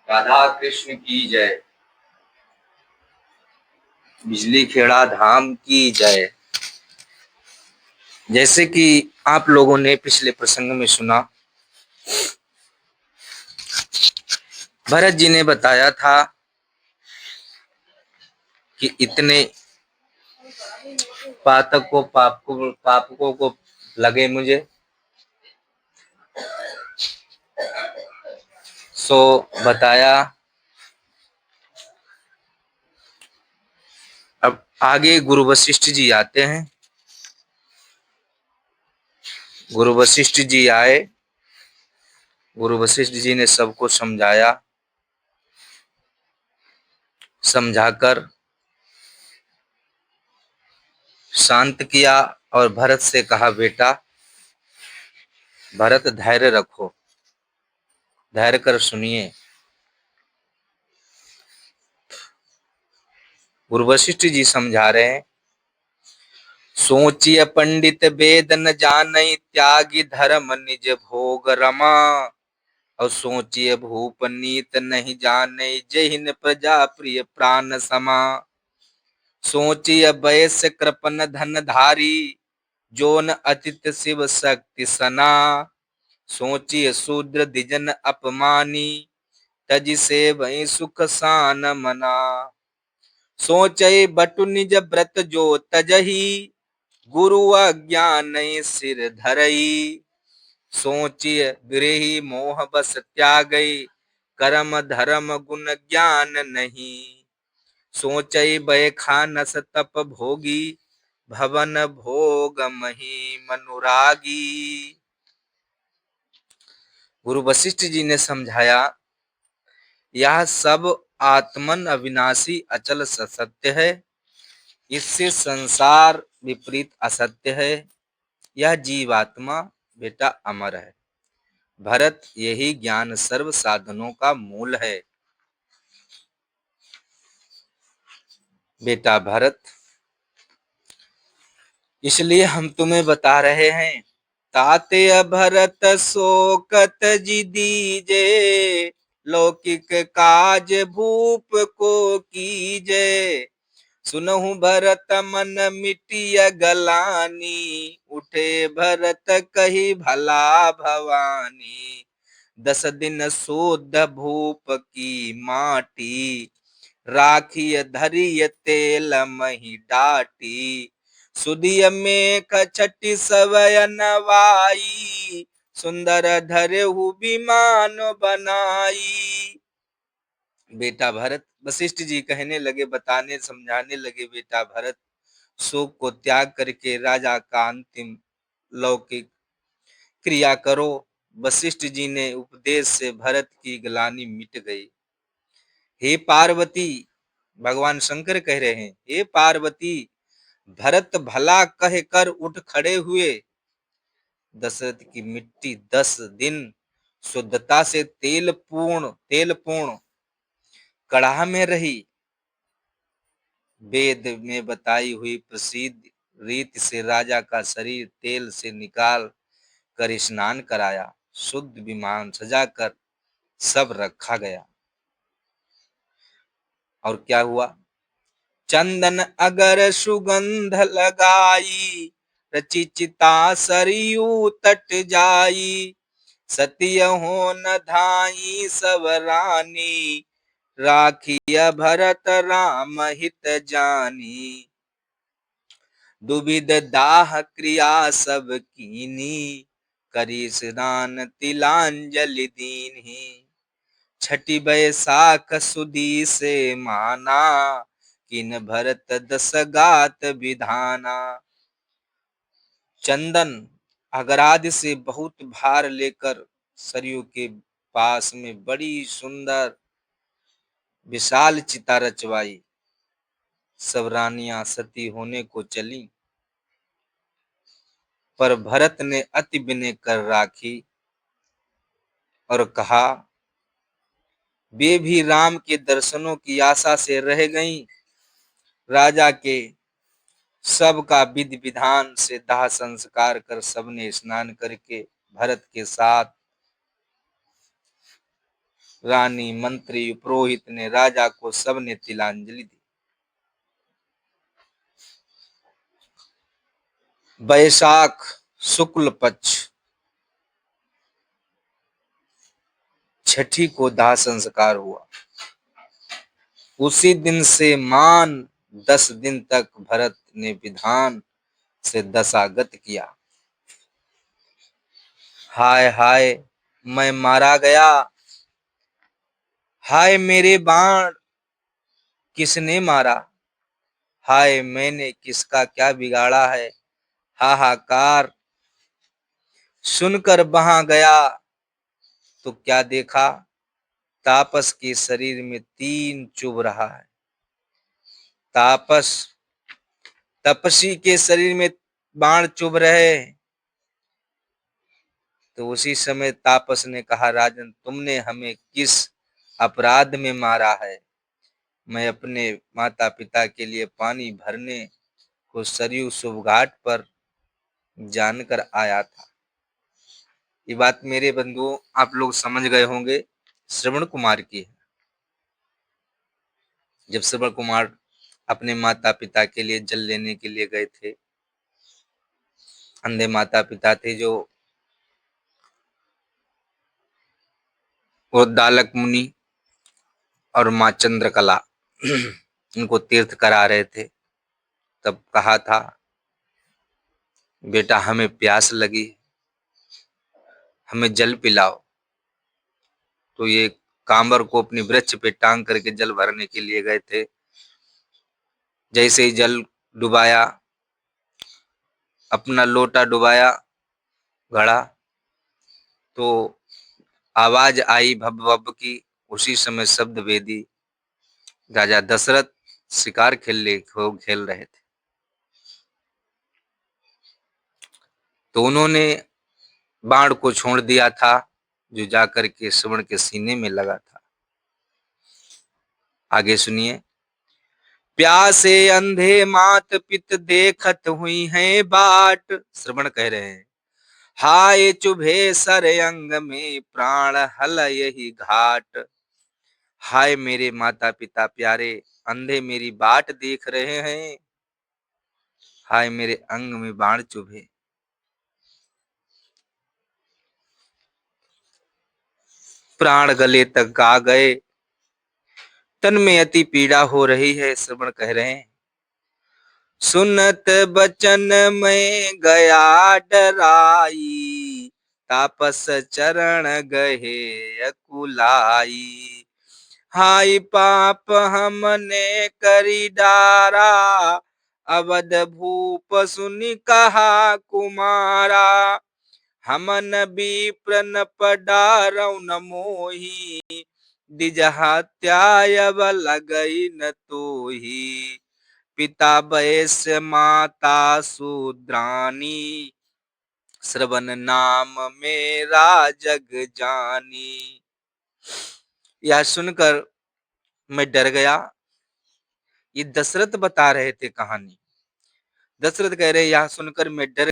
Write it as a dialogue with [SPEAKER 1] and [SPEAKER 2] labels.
[SPEAKER 1] राधा कृष्ण की जय। बिजली खेड़ा धाम की जय। जैसे कि आप लोगों ने पिछले प्रसंग में सुना, भरत जी ने बताया था कि इतने पापकों को लगे मुझे, सो बताया। अब आगे गुरु वशिष्ठ जी आते हैं। गुरु वशिष्ठ जी आए। गुरु वशिष्ठ जी ने सबको समझाया, समझाकर शांत किया और भरत से कहा, बेटा भरत धैर्य रखो, धैर्य कर सुनिए। गुरु वशिष्ठ जी समझा रहे हैं, सोचिय पंडित वेद न जानई, त्यागी धर्म निज भोग रमा। और सोचिए भूप नीत नहीं जाने, जहिन प्रजा प्रिय प्राण समा। सोचिए वैश्य कृपन धन धारी, जोन अतित शिव शक्ति सना। सोचिए शूद्र द्विजन अपमानी, तज से वही सुख सान मना। सोचई बटु निज व्रत जो तजही, गुरु अज्ञान सिर धरई। सोचिय गृही मोह बस त्यागई, कर्म धर्म गुण ज्ञान नहीं। सोचई बय खानस तप भोगी, भवन भोग मही मनुरागी। गुरु वशिष्ठ जी ने समझाया, यह सब आत्मन अविनाशी अचल सत्य है, इससे संसार विपरीत असत्य है। यह जीवात्मा बेटा अमर है। भरत, यही ज्ञान सर्व साधनों का मूल है। बेटा भरत, इसलिए हम तुम्हें बता रहे हैं, ताते भरत शोकत जी दीजे, लौकिक काज भूप को कीजे। सुनहु भरत मन मिटिय गलानी, उठे भरत कही भला भवानी। 10 दिन शोध भूप की माटी, राखिय धरिय तेल मही डाटी। सुदिय में कछटी सवय नवाई, सुंदर धरेहु विमान बनाई। बेटा भरत, वशिष्ठ जी कहने लगे, बताने समझाने लगे, बेटा भरत शोक को त्याग करके राजा का अंतिम लौकिक क्रिया करो। वशिष्ठ जी ने उपदेश से भरत की ग्लानि मिट गई। हे पार्वती, भगवान शंकर कह रहे हैं, हे पार्वती, भरत भला कह कर उठ खड़े हुए। दशरथ की मिट्टी 10 दिन शुद्धता से तेल पूर्ण कड़ाह में रही। वेद में बताई हुई प्रसिद्ध रीति से राजा का शरीर तेल से निकाल कर स्नान कराया, शुद्ध विमान सजाकर सब रखा गया। और क्या हुआ? चंदन अगर सुगंध लगाई, रचि चिता सरयू तट जाई। सत्य हो न धाई सब रानी, राखिया भरत राम हित जानी। दुविध दाह क्रिया सब कीनी, करी स्नान तिलांजलि दीन्ही। छठी बैसाख सुदी से माना, किन भरत 10 गात विधाना। चंदन अगरादि से बहुत भार लेकर सरयू के पास में बड़ी सुंदर विशाल चिता रचवाई। सब रानियां सती होने को चली, पर भरत ने अति विनय कर राखी और कहा, वे भी राम के दर्शनों की आशा से रह गईं। राजा के सबका विधि विधान से दाह संस्कार कर सबने स्नान करके भरत के साथ रानी, मंत्री, पुरोहित ने, राजा को सबने तिलांजलि दी। बैसाख शुक्ल पक्ष छठी को दाह संस्कार हुआ। उसी दिन से मान 10 दिन तक भरत ने विधान से दशागत किया। हाय हाय मैं मारा गया, हाय मेरे बाण किसने मारा, हाय मैंने किसका क्या बिगाड़ा है। हाहाकार सुनकर वहां गया तो क्या देखा, तापस के शरीर में 3 चुभ रहा है। तापस तपसी के शरीर में बाण चुभ रहे। तो उसी समय तापस ने कहा, राजन तुमने हमें किस अपराध में मारा है। मैं अपने माता पिता के लिए पानी भरने को सरयू शुभ घाट पर जानकर आया था। ये बात मेरे बंधुओं आप लोग समझ गए होंगे, श्रवण कुमार की है। जब श्रवण कुमार अपने माता पिता के लिए जल लेने के लिए गए थे, अंधे माता पिता थे जो उद्दालक मुनि और माँ चंद्रकला उनको तीर्थ करा रहे थे। तब कहा था, बेटा हमें प्यास लगी, हमें जल पिलाओ। तो ये कांबर को अपनी वृक्ष पे टांग करके जल भरने के लिए गए थे। जैसे ही जल डुबाया, अपना लोटा डुबाया घड़ा, तो आवाज आई भब भब की। उसी समय शब्द वेदी राजा दशरथ शिकार खेल रहे थे। तो उन्होंने बाण को छोड़ दिया था जो जाकर के श्रवण के सीने में लगा था। आगे सुनिए। प्यासे अंधे मात पित देखत हुई हैं बाट। श्रवण कह रहे हैं, हाय चुभे सर अंग में प्राण हल यही घाट। हाय मेरे माता पिता प्यारे, अंधे मेरी बाट देख रहे हैं। हाय मेरे अंग में बाण चुभे। प्राण गले तक आ गए, तन में अति पीड़ा हो रही है। श्रवण कह रहे हैं, सुनत बचन में गया डराई, तापस चरण गहे अकुलाई। हाय पाप हमने करी डारा, अवध भूप सुनि कहा कुमारा। हमन विप्र पडारौ न मोही, दिज हत्यायब लगई न तोही। पिता वैश्य माता शूद्रानी, श्रवण नाम मेरा जग जानी। यह सुनकर मैं डर गया। ये दशरथ बता रहे थे कहानी। दशरथ कह रहे, यह सुनकर मैं डर